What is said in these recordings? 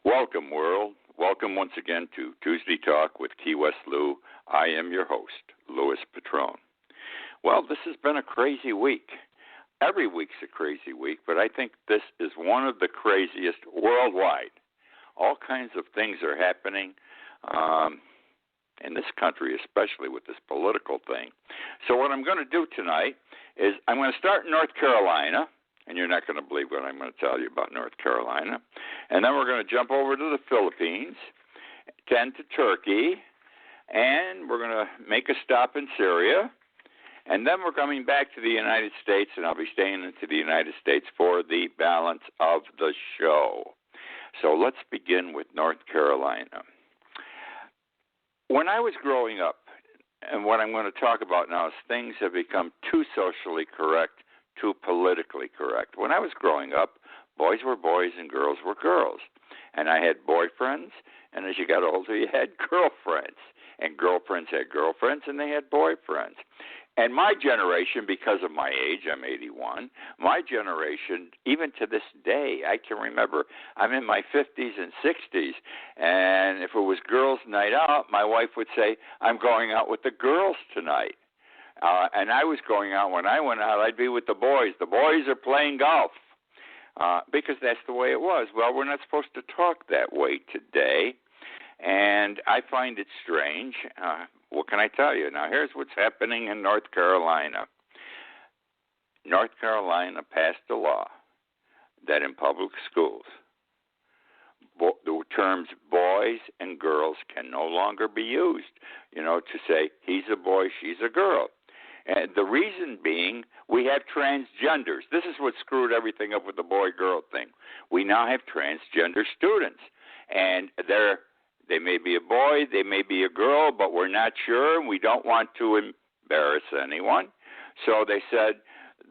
Welcome, world. Welcome once again to Tuesday Talk with Key West Lou. I am your host, Louis Patrone. Well, this has been a crazy week. Every week's a crazy week, but I think this is one of the craziest worldwide. All kinds of things are happening in this country, especially with this political thing. So what I'm going to do tonight is I'm going to start in North Carolina, and you're not going to believe what I'm going to tell you about North Carolina. And then we're going to jump over to the Philippines, then to Turkey, and we're going to make a stop in Syria. And then we're coming back to the United States, and I'll be staying into the United States for the balance of the show. So let's begin with North Carolina. When I was growing up, and what I'm going to talk about now is things have become too socially correct, too politically correct. When I was growing up, boys were boys and girls were girls. And I had boyfriends, and as you got older, you had girlfriends. And girlfriends had girlfriends, and they had boyfriends. And my generation, because of my age, I'm 81, my generation, even to this day, I can remember, I'm in my 50s and 60s, and if it was girls' night out, my wife would say, I'm going out with the girls tonight. And I was going out. When I went out, I'd be with the boys. The boys are playing golf because that's the way it was. Well, we're not supposed to talk that way today, and I find it strange. What can I tell you? Now, here's what's happening in North Carolina. North Carolina passed a law that in public schools, the terms boys and girls can no longer be used, to say he's a boy, she's a girl. And the reason being, we have transgenders. This is what screwed everything up with the boy-girl thing. We now have transgender students, and they may be a boy, they may be a girl, but we're not sure, and we don't want to embarrass anyone. So they said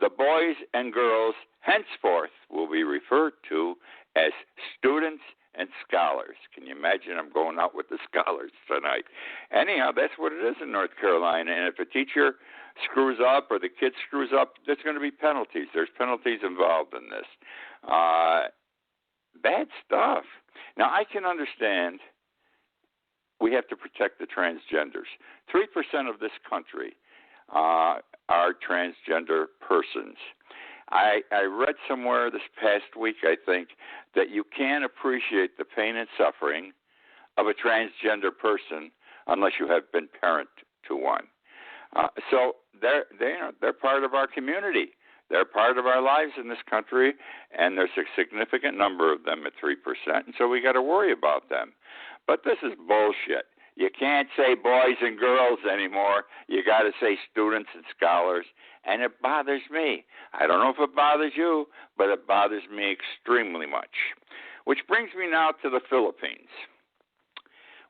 the boys and girls henceforth will be referred to as students and scholars. Can you imagine? I'm going out with the scholars tonight. Anyhow, that's what it is in North Carolina. And if a teacher screws up or the kid screws up, there's going to be penalties. There's penalties involved in this. Bad stuff. Now, I can understand we have to protect the transgenders. 3% of this country are transgender persons. I read somewhere this past week, I think, that you can't appreciate the pain and suffering of a transgender person unless you have been parent to one. So they're part of our community. They're part of our lives in this country, and there's a significant number of them at 3%, and so we got to worry about them. But this is bullshit. You can't say boys and girls anymore. You got to say students and scholars, and it bothers me. I don't know if it bothers you, but it bothers me extremely much. Which brings me now to the Philippines.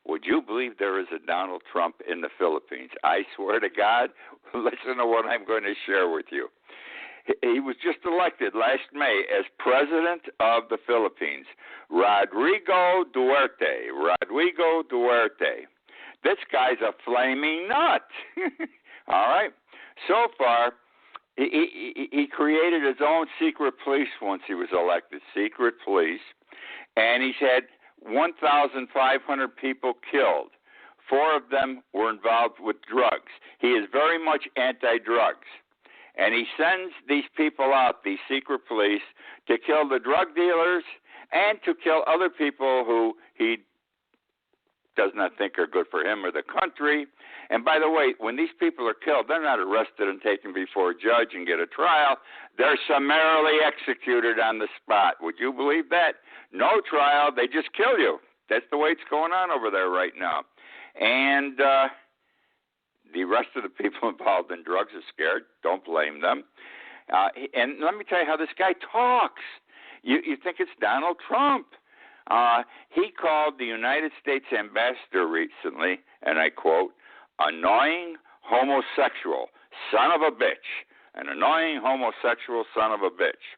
Would you believe there is a Donald Trump in the Philippines? I swear to God, listen to what I'm going to share with you. He was just elected last May as president of the Philippines. Rodrigo Duarte. This guy's a flaming nut. All right. So far, he created his own secret police once he was elected, secret police, and he's had 1,500 people killed. 4 of them were involved with drugs. He is very much anti-drugs. And he sends these people out, these secret police, to kill the drug dealers and to kill other people who he does not think are good for him or the country. And by the way, when these people are killed, they're not arrested and taken before a judge and get a trial. They're summarily executed on the spot. Would you believe that? No trial. They just kill you. That's the way it's going on over there right now. And the rest of the people involved in drugs are scared. Don't blame them. And let me tell you how this guy talks. You think it's Donald Trump. He called the United States ambassador recently, and I quote, annoying homosexual son of a bitch. An annoying homosexual son of a bitch.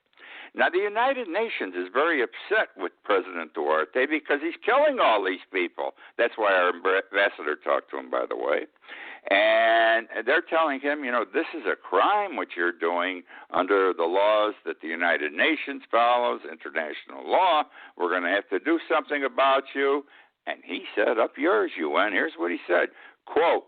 Now, the United Nations is very upset with President Duarte because he's killing all these people. That's why our ambassador talked to him, by the way. And they're telling him, this is a crime what you're doing under the laws that the United Nations follows, international law. We're going to have to do something about you. And he said, up yours, UN. Here's what he said, quote,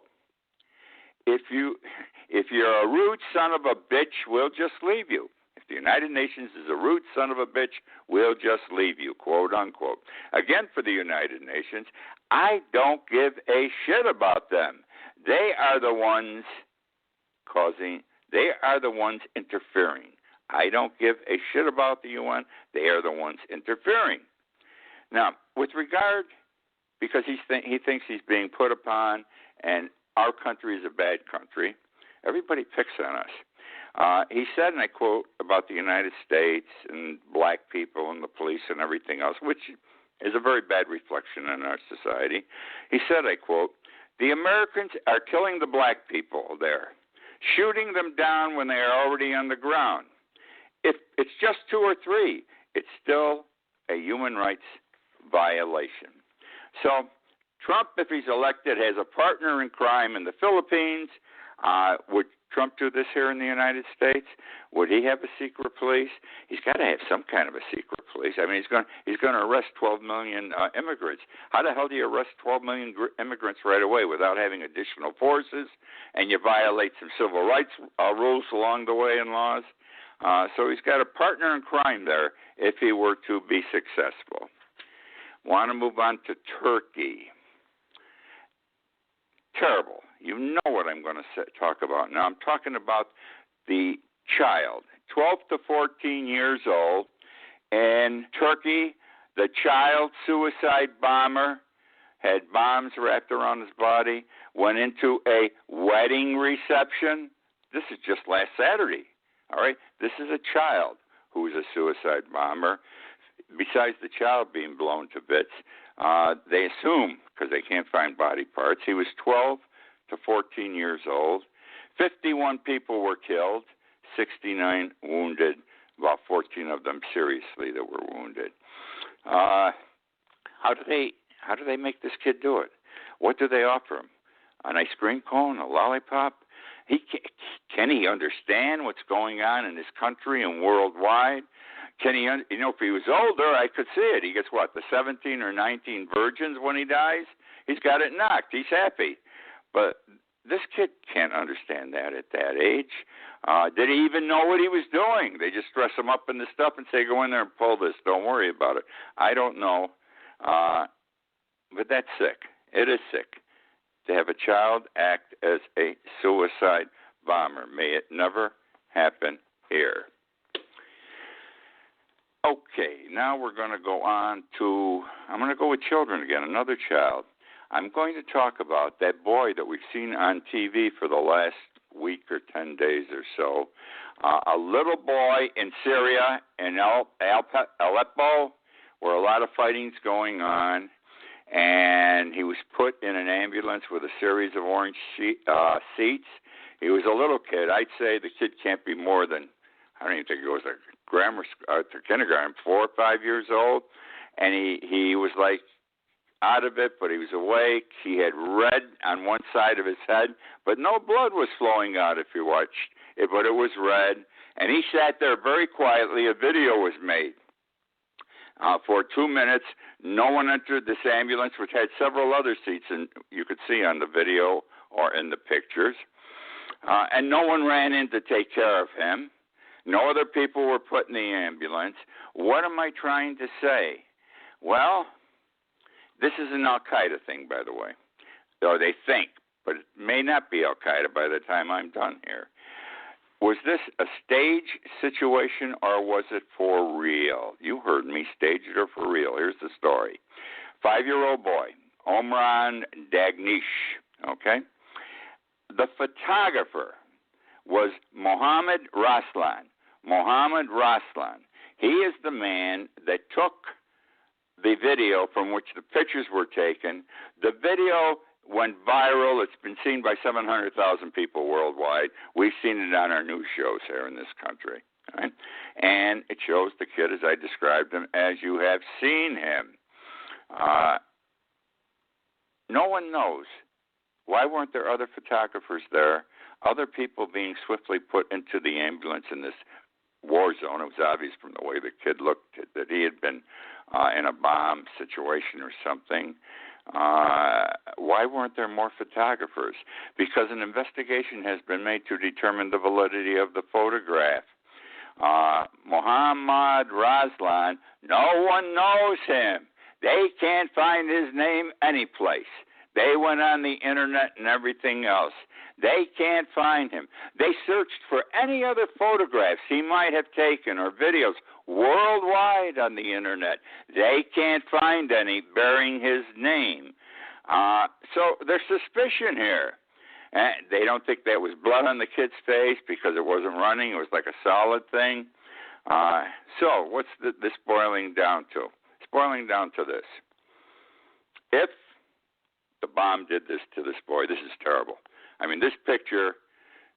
if you're a rude son of a bitch, we'll just leave you. If the United Nations is a rude son of a bitch, we'll just leave you, quote, unquote. Again, for the United Nations, I don't give a shit about them. They are the ones interfering. I don't give a shit about the UN. They are the ones interfering. Now, with regard, because he thinks he's being put upon, and our country is a bad country, everybody picks on us. He said, and I quote, about the United States and black people and the police and everything else, which is a very bad reflection on our society. He said, I quote, the Americans are killing the black people there, shooting them down when they are already on the ground. If it's just 2 or 3, it's still a human rights violation. So Trump, if he's elected, has a partner in crime in the Philippines. Would Trump do this here in the United States? Would he have a secret police? He's got to have some kind of a secret police. I mean, he's going to arrest 12 million immigrants. How the hell do you arrest 12 million immigrants right away without having additional forces? And you violate some civil rights rules along the way and laws. So he's got a partner in crime there if he were to be successful. Want to move on to Turkey. Terrible. You know what I'm going to talk about. Now, I'm talking about the child, 12 to 14 years old. In Turkey, the child suicide bomber had bombs wrapped around his body, went into a wedding reception. This is just last Saturday, all right? This is a child who is a suicide bomber. Besides the child being blown to bits, they assume, because they can't find body parts, he was 12 to 14 years old. 51 people were killed, 69 wounded, about 14 of them seriously that were wounded. How do they make this kid do it? What do they offer him? An ice cream cone, a lollipop? Can he understand what's going on in this country and worldwide? Can he, if he was older, I could see it. He gets the 17 or 19 virgins when he dies? He's got it knocked. He's happy. But this kid can't understand that at that age. Did he even know what he was doing? They just dress him up in the stuff and say, go in there and pull this. Don't worry about it. I don't know. But that's sick. It is sick to have a child act as a suicide bomber. May it never happen here. Okay, now we're going to go on to, I'm going to go with children again, another child. I'm going to talk about that boy that we've seen on TV for the last week or 10 days or so. A little boy in Syria, in Aleppo, where a lot of fighting's going on, and he was put in an ambulance with a series of orange seats. He was a little kid. I'd say the kid can't be more than, I don't even think he was a to kindergarten, 4 or 5 years old, and he was like out of it, but he was awake. He had red on one side of his head, but no blood was flowing out if you watched it, but it was red, and he sat there very quietly. A video was made for 2 minutes. No one entered this ambulance, which had several other seats, and you could see on the video or in the pictures, and no one ran in to take care of him. No other people were put in the ambulance. What am I trying to say? Well, this is an Al-Qaeda thing, by the way. Or they think, but it may not be Al-Qaeda by the time I'm done here. Was this a stage situation or was it for real? You heard me, staged or for real. Here's the story. 5-year-old boy, Omran Dagnish, okay? The photographer was Mohammed Raslan. Mohammed Raslan. He is the man that took the video from which the pictures were taken. The video went viral. It's been seen by 700,000 people worldwide. We've seen it on our news shows here in this country. Right? And it shows the kid as I described him, as you have seen him. No one knows Why weren't there other photographers there? Other people being swiftly put into the ambulance in this war zone. It was obvious from the way the kid looked that he had been in a bomb situation or something. Why weren't there more photographers? Because an investigation has been made to determine the validity of the photograph. Mohammad Raslan, no one knows him. They can't find his name anyplace. They went on the internet and everything else. They can't find him. They searched for any other photographs he might have taken or videos worldwide on the internet. They can't find any bearing his name. So there's suspicion here. They don't think there was blood on the kid's face because it wasn't running. It was like a solid thing. So what's this boiling down to? It's boiling down to this. If the bomb did this to this boy, this is terrible. I mean, this picture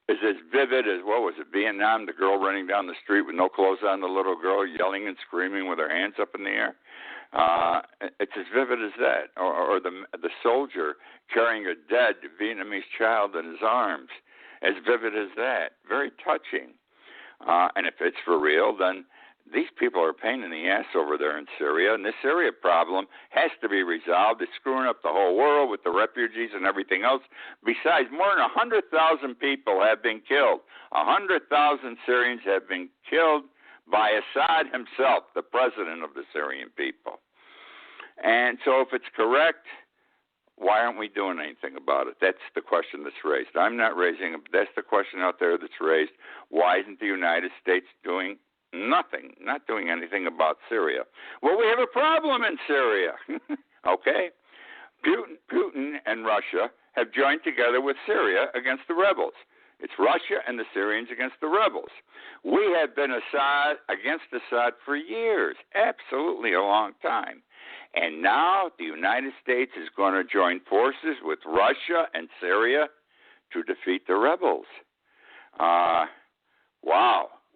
is as vivid as, what was it, Vietnam, the girl running down the street with no clothes on, the little girl yelling and screaming with her hands up in the air. It's as vivid as that. Or the soldier carrying a dead Vietnamese child in his arms, as vivid as that. Very touching. And if it's for real, then these people are a pain in the ass over there in Syria, and this Syria problem has to be resolved. It's screwing up the whole world with the refugees and everything else. Besides, more than 100,000 people have been killed. 100,000 Syrians have been killed by Assad himself, the president of the Syrian people. And so if it's correct, why aren't we doing anything about it? That's the question that's raised. I'm not raising it, but that's the question out there that's raised. Why isn't the United States doing nothing, not doing anything about Syria? Well, we have a problem in Syria, okay? Putin and Russia have joined together with Syria against the rebels. It's Russia and the Syrians against the rebels. We have been against Assad for years, absolutely a long time. And now the United States is going to join forces with Russia and Syria to defeat the rebels. Wow.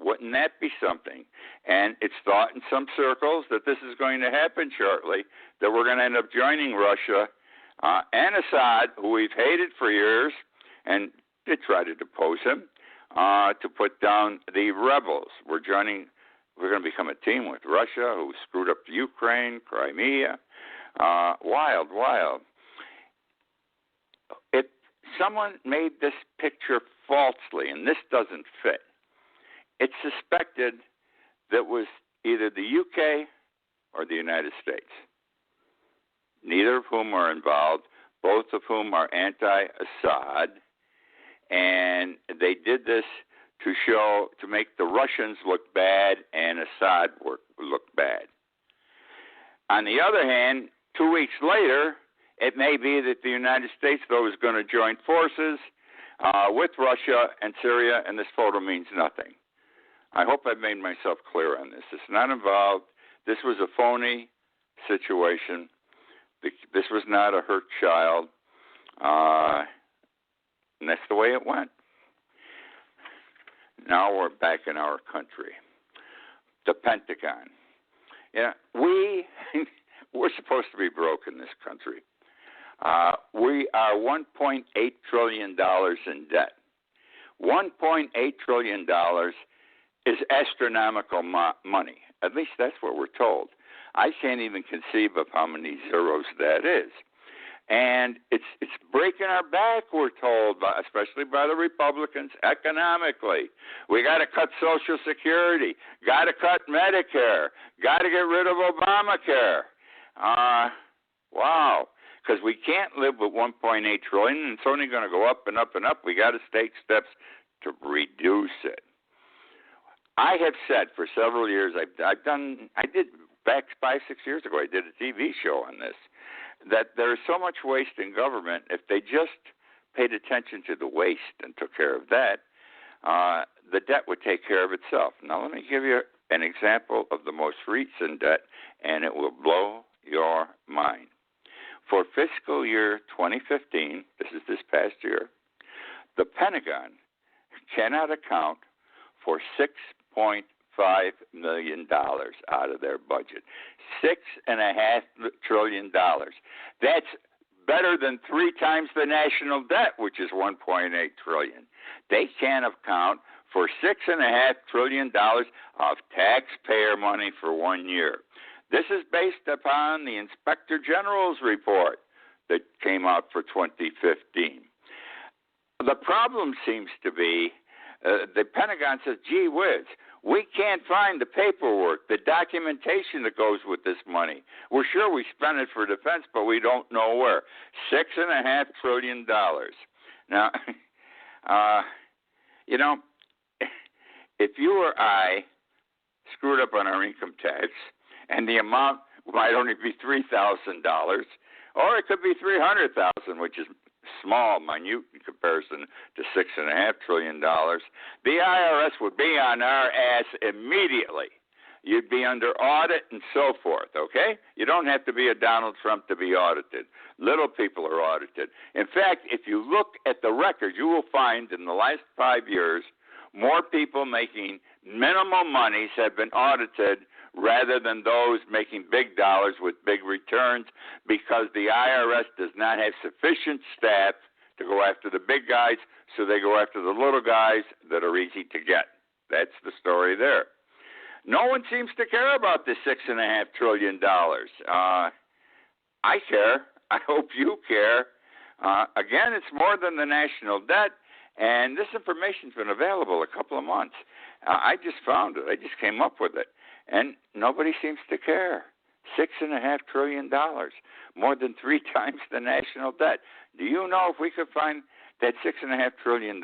Wouldn't that be something? And it's thought in some circles that this is going to happen shortly, that we're going to end up joining Russia and Assad, who we've hated for years, and did try to depose him, to put down the rebels. We're going to become a team with Russia, who screwed up Ukraine, Crimea. Wild. If someone made this picture falsely, and this doesn't fit, it's suspected that was either the UK or the United States, neither of whom are involved, both of whom are anti-Assad, and they did this to make the Russians look bad and Assad look bad. On the other hand, 2 weeks later, it may be that the United States, though, is going to join forces with Russia and Syria, and this photo means nothing. I hope I've made myself clear on this. It's not involved. This was a phony situation. This was not a hurt child. And that's the way it went. Now we're back in our country. The Pentagon. Yeah, we're supposed to be broke in this country. We are $1.8 trillion in debt. $1.8 trillion is astronomical money. At least that's what we're told. I can't even conceive of how many zeros that is. And it's breaking our back, we're told, especially by the Republicans, economically. We got to cut Social Security, got to cut Medicare, got to get rid of Obamacare. Wow, because we can't live with $1.8 trillion, and it's only going to go up and up and up. We got to take steps to reduce it. I have said for several years, I did back 5-6 years ago, I did a TV show on this, that there's so much waste in government. If they just paid attention to the waste and took care of that, the debt would take care of itself. Now, let me give you an example of the most recent debt, and it will blow your mind. For fiscal year 2015, this past year, the Pentagon cannot account for $6.5 million out of their budget. $6.5 trillion. That's better than 3 times the national debt, which is $1.8 trillion. They can't account for $6.5 trillion of taxpayer money for 1 year. This is based upon the Inspector General's report that came out for 2015. The problem seems to be the Pentagon says, gee whiz, we can't find the paperwork, the documentation that goes with this money. We're sure we spent it for defense, but we don't know where. $6.5 trillion. Now, if you or I screwed up on our income tax, and the amount might only be $3,000, or it could be $300,000, which is small, minute in comparison to $6.5 trillion, the IRS would be on our ass immediately. You'd be under audit and so forth, okay? You don't have to be a Donald Trump to be audited. Little people are audited. In fact, if you look at the records, you will find in the last 5 years, more people making minimal monies have been audited rather than those making big dollars with big returns, because the IRS does not have sufficient staff to go after the big guys, so they go after the little guys that are easy to get. That's the story there. No one seems to care about this $6.5 trillion. I care. I hope you care. Again, it's more than the national debt, and this information's been available a couple of months. I just found it. I just came up with it. And nobody seems to care. $6.5 trillion, more than 3 times the national debt. Do you know if we could find that $6.5 trillion,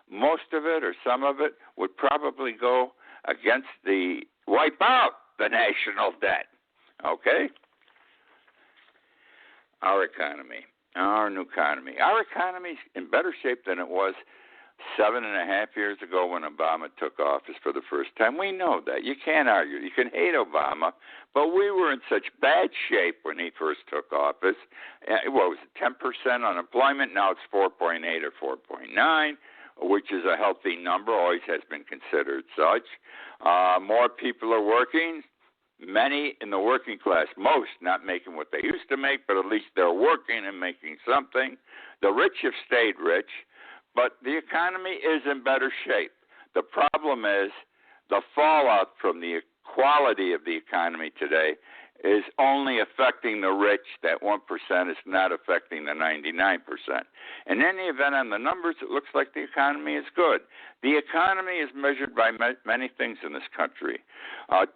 most of it or some of it would probably go against the wipe out the national debt. Okay? Our economy, our new economy. Our economy's in better shape than it was 7.5 years ago when Obama took office for the first time. We know that. You can't argue. You can hate Obama, but we were in such bad shape when he first took office. What was it, 10% unemployment? Now it's 4.8 or 4.9, which is a healthy number, always has been considered such. More people are working. Many in the working class, most not making what they used to make, but at least they're working and making something. The rich have stayed rich. But the economy is in better shape. The problem is the fallout from the quality of the economy today is only affecting the rich. That 1% is not affecting the 99%. In any event, on the numbers, it looks like the economy is good. The economy is measured by many things in this country.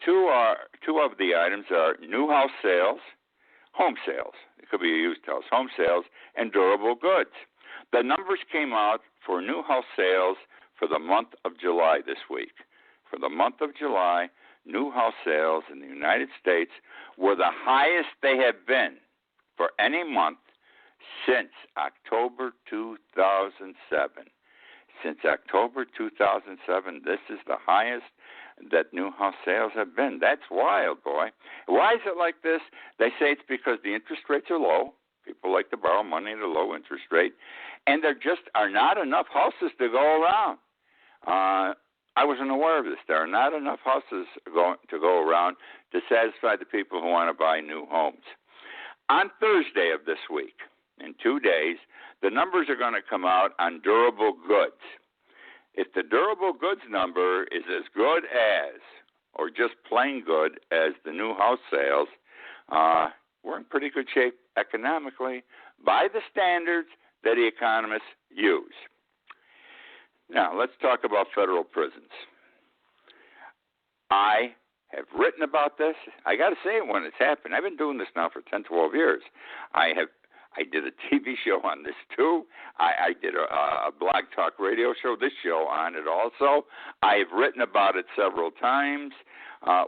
Two of the items are new house sales, home sales. It could be a used house, home sales, and durable goods. The numbers came out for new house sales for the month of July this week. For the month of July, new house sales in the United States were the highest they have been for any month since October 2007. Since October 2007, this is the highest that new house sales have been. That's wild, boy. Why is it like this? They say it's because the interest rates are low. People like to borrow money at a low interest rate. And there just are not enough houses to go around. I wasn't aware of this. There are not enough houses to go around to satisfy the people who want to buy new homes. On Thursday of this week, in 2 days, the numbers are going to come out on durable goods. If the durable goods number is as good as, or just plain good as the new house sales, we're in pretty good shape economically by the standards that the economists use. Now, let's talk about federal prisons. I have written about this. I got to say it when it's happened. I've been doing this now for 10, 12 years. I did a TV show on this too. I did a blog talk radio show, this show on it also. I've written about it several times.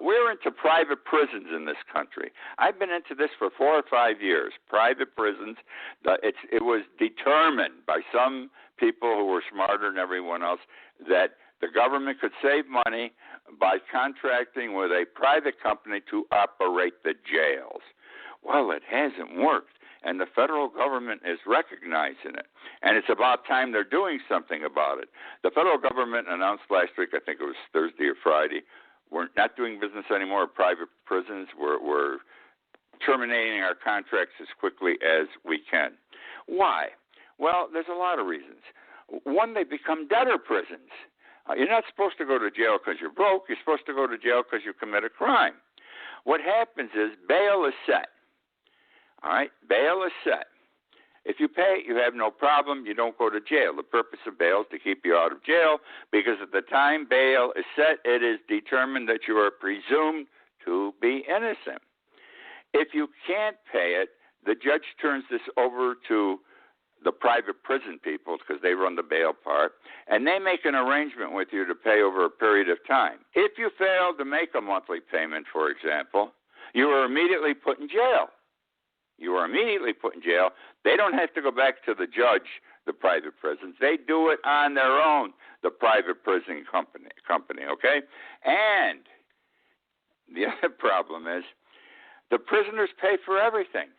We're into private prisons in this country. I've been into this for 4 or 5 years. Private prisons. It was determined by some people who were smarter than everyone else that the government could save money by contracting with a private company to operate the jails. Well, it hasn't worked, and the federal government is recognizing it, and it's about time they're doing something about it. The federal government announced last week, I think it was Thursday or Friday, we're not doing business anymore with private prisons. We're terminating our contracts as quickly as we can. Why? Well, there's a lot of reasons. One, they become debtor prisons. You're not supposed to go to jail because you're broke. You're supposed to go to jail because you commit a crime. What happens is bail is set. All right? Bail is set. If you pay, you have no problem. You don't go to jail. The purpose of bail is to keep you out of jail because at the time bail is set, it is determined that you are presumed to be innocent. If you can't pay it, the judge turns this over to the private prison people because they run the bail part, and they make an arrangement with you to pay over a period of time. If you fail to make a monthly payment, for example, you are immediately put in jail. You are immediately put in jail. They don't have to go back to the judge, the private prisons. They do it on their own, the private prison company, okay? And the other problem is the prisoners pay for everything.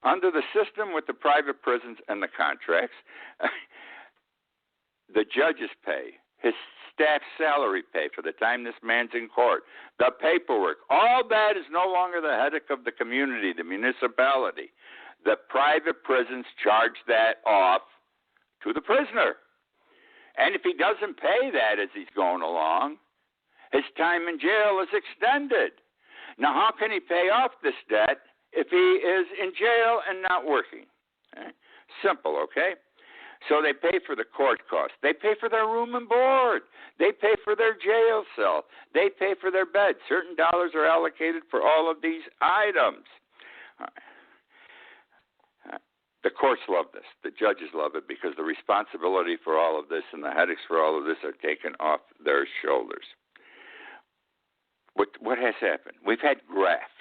Under the system with the private prisons and the contracts, the judges pay, his staff's salary pay for the time this man's in court, the paperwork, all that is no longer the headache of the community, the municipality. The private prisons charge that off to the prisoner. And if he doesn't pay that as he's going along, his time in jail is extended. Now, how can he pay off this debt if he is in jail and not working? Okay? Simple, okay? So they pay for the court costs. They pay for their room and board. They pay for their jail cell. They pay for their bed. Certain dollars are allocated for all of these items. The courts love this. The judges love it because the responsibility for all of this and the headaches for all of this are taken off their shoulders. What has happened? We've had graft.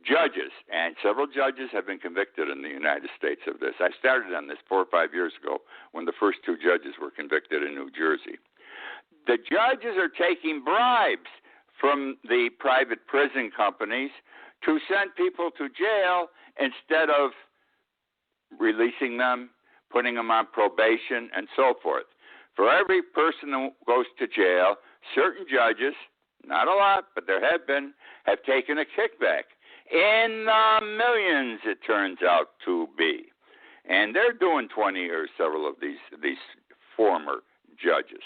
Judges, and several judges have been convicted in the United States of this. I started on this 4 or 5 years ago when the first 2 judges were convicted in New Jersey. The judges are taking bribes from the private prison companies to send people to jail instead of releasing them, putting them on probation, and so forth. For every person who goes to jail, certain judges, not a lot, but there have been, have taken a kickback. In the millions, it turns out to be. And they're doing 20 or several of these former judges.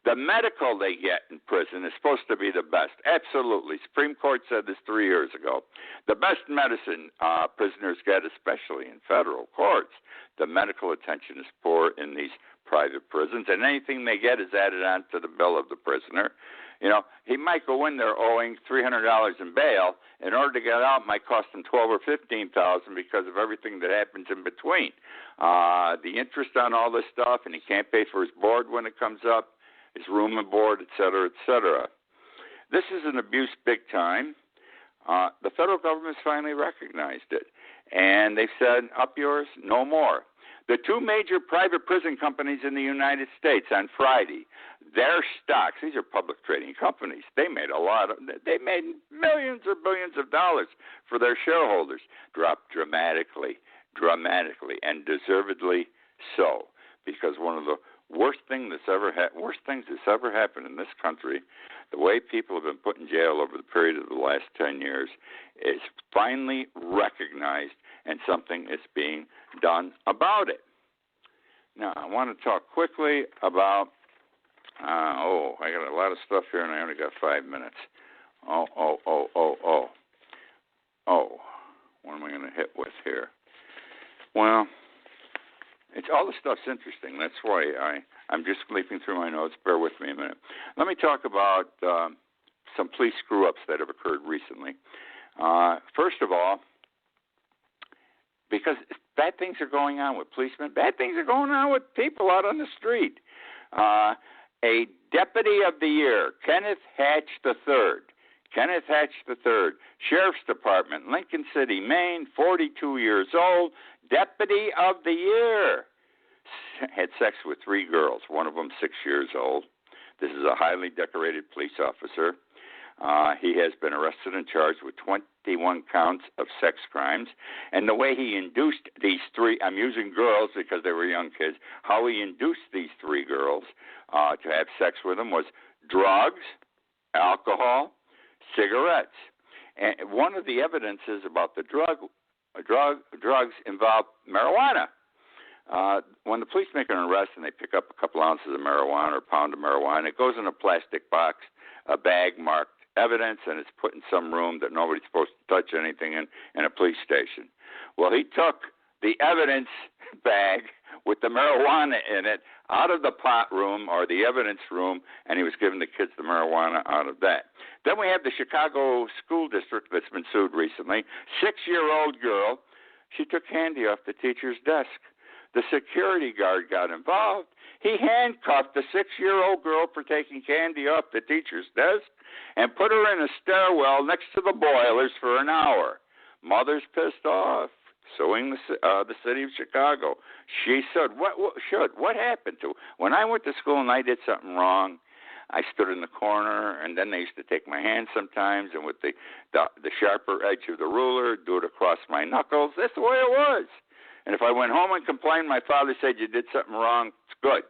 The medical they get in prison is supposed to be the best. Absolutely. Supreme Court said this 3 years ago. The best medicine prisoners get, especially in federal courts, the medical attention is poor in these private prisons, and anything they get is added on to the bill of the prisoner. You know, he might go in there owing $300 in bail. In order to get out, it might cost him $12,000 or $15,000 because of everything that happens in between. The interest on all this stuff, and he can't pay for his board when it comes up, his room and board, et cetera, et cetera. This is an abuse big time. The federal government's finally recognized it, and they've said, up yours, no more. The 2 major private prison companies in the United States on Friday, their stocks, these are public trading companies, they made millions or billions of dollars for their shareholders, dropped dramatically, and deservedly so, because one of the worst things that's ever happened in this country, the way people have been put in jail over the period of the last 10 years, is finally recognized, and something is being done about it. Now, I want to talk quickly about, I got a lot of stuff here, and I only got 5 minutes. What am I going to hit with here? Well, it's all the stuff's interesting. That's why I'm just leaping through my notes. Bear with me a minute. Let me talk about some police screw-ups that have occurred recently. First of all, because bad things are going on with policemen, bad things are going on with people out on the street. A Deputy of the Year, Kenneth Hatch III, Sheriff's Department, Lincoln City, Maine, 42 years old, Deputy of the Year, had sex with 3 girls, one of them 6 years old. This is a highly decorated police officer. He has been arrested and charged with 21 counts of sex crimes. And the way he induced these 3, I'm using girls because they were young kids, how he induced these 3 girls to have sex with him was drugs, alcohol, cigarettes. And one of the evidences about the drugs involved marijuana. When the police make an arrest and they pick up a couple ounces of marijuana or a pound of marijuana, it goes in a plastic box, a bag marked evidence, and it's put in some room that nobody's supposed to touch anything in a police station. Well, he took the evidence bag with the marijuana in it out of the pot room or the evidence room, and he was giving the kids the marijuana out of that. Then we have the Chicago school district that's been sued recently. 6-year-old girl, she took candy off the teacher's desk. The security guard got involved. He handcuffed the 6-year-old girl for taking candy off the teacher's desk and put her in a stairwell next to the boilers for an hour. Mother's pissed off, suing the city of Chicago. She said, what happened to her? When I went to school and I did something wrong, I stood in the corner, and then they used to take my hand sometimes, and with the sharper edge of the ruler, do it across my knuckles. That's the way it was. And if I went home and complained, my father said, you did something wrong, it's good.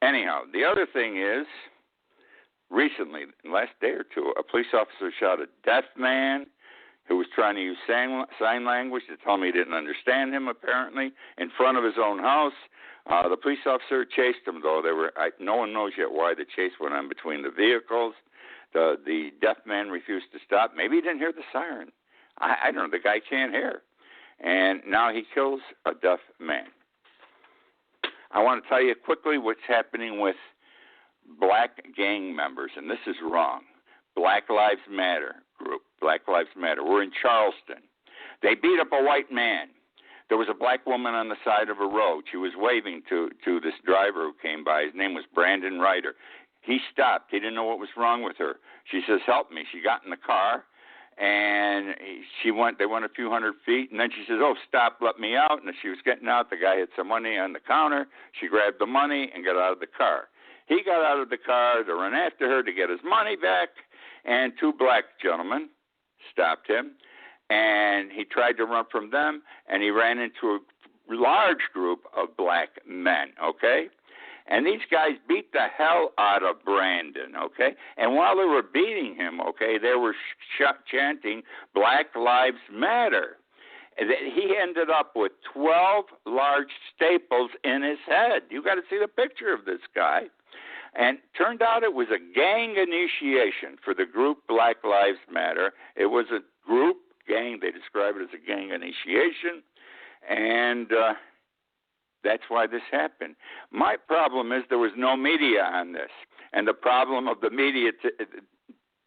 Anyhow, the other thing is, recently, last day or two, a police officer shot a deaf man who was trying to use sign language to tell me he didn't understand him, apparently, in front of his own house. The police officer chased him, though. No one knows yet why the chase went on between the vehicles. The deaf man refused to stop. Maybe he didn't hear the siren. I don't know. The guy can't hear. And now he kills a deaf man. I want to tell you quickly what's happening with black gang members, and this is wrong. Black Lives Matter group, Black Lives Matter. We're in Charleston. They beat up a white man. There was a black woman on the side of a road. She was waving to this driver who came by. His name was Brandon Ryder. He stopped. He didn't know what was wrong with her. She says, help me. She got in the car. And they went a few hundred feet, and then she says, oh, stop, let me out. And as she was getting out, the guy had some money on the counter. She grabbed the money and got out of the car. He got out of the car to run after her to get his money back, and 2 black gentlemen stopped him, and he tried to run from them, and he ran into a large group of black men, okay? And these guys beat the hell out of Brandon, okay? And while they were beating him, okay, they were chanting Black Lives Matter. He ended up with 12 large staples in his head. You got to see the picture of this guy. And turned out it was a gang initiation for the group Black Lives Matter. It was a group gang. They describe it as a gang initiation. And that's why this happened. My problem is there was no media on this. And the problem of the media,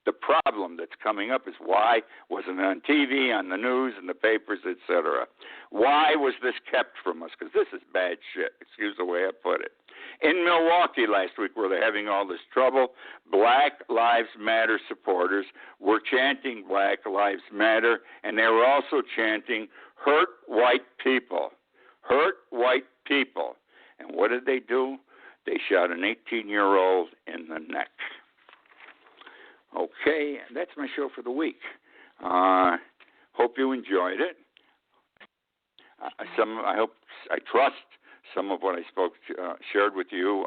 the problem that's coming up is why wasn't it on TV, on the news, in the papers, etc.? Why was this kept from us? Because this is bad shit, excuse the way I put it. In Milwaukee last week, where they're having all this trouble, Black Lives Matter supporters were chanting Black Lives Matter, and they were also chanting hurt white people. Hurt white people. And what did they do? They shot an 18-year-old in the neck. Okay, that's my show for the week. Hope you enjoyed it. I trust some of what I shared with you,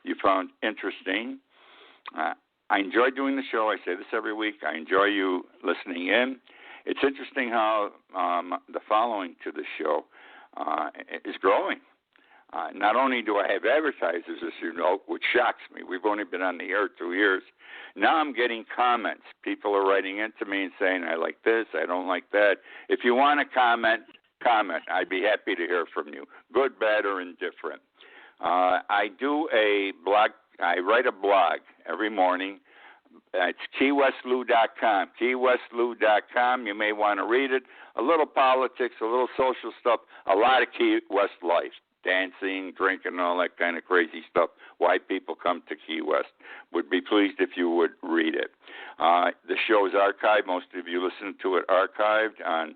you found interesting. I enjoy doing the show. I say this every week. I enjoy you listening in. It's interesting how the following to the show is growing. Not only do I have advertisers, as you know, which shocks me. We've only been on the air 2 years. Now I'm getting comments. People are writing into me and saying, I like this, I don't like that. If you want to comment. I'd be happy to hear from you, good, bad, or indifferent. I do a blog. I write a blog every morning. It's KeyWestLou.com. KeyWestLou.com. You may want to read it. A little politics, a little social stuff, a lot of Key West life. Dancing, drinking, all that kind of crazy stuff. Why people come to Key West. Would be pleased if you would read it. The show is archived. Most of you listen to it archived on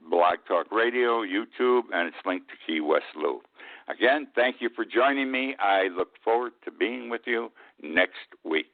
Blog Talk Radio, YouTube, and it's linked to Key West Lou. Again, thank you for joining me. I look forward to being with you next week.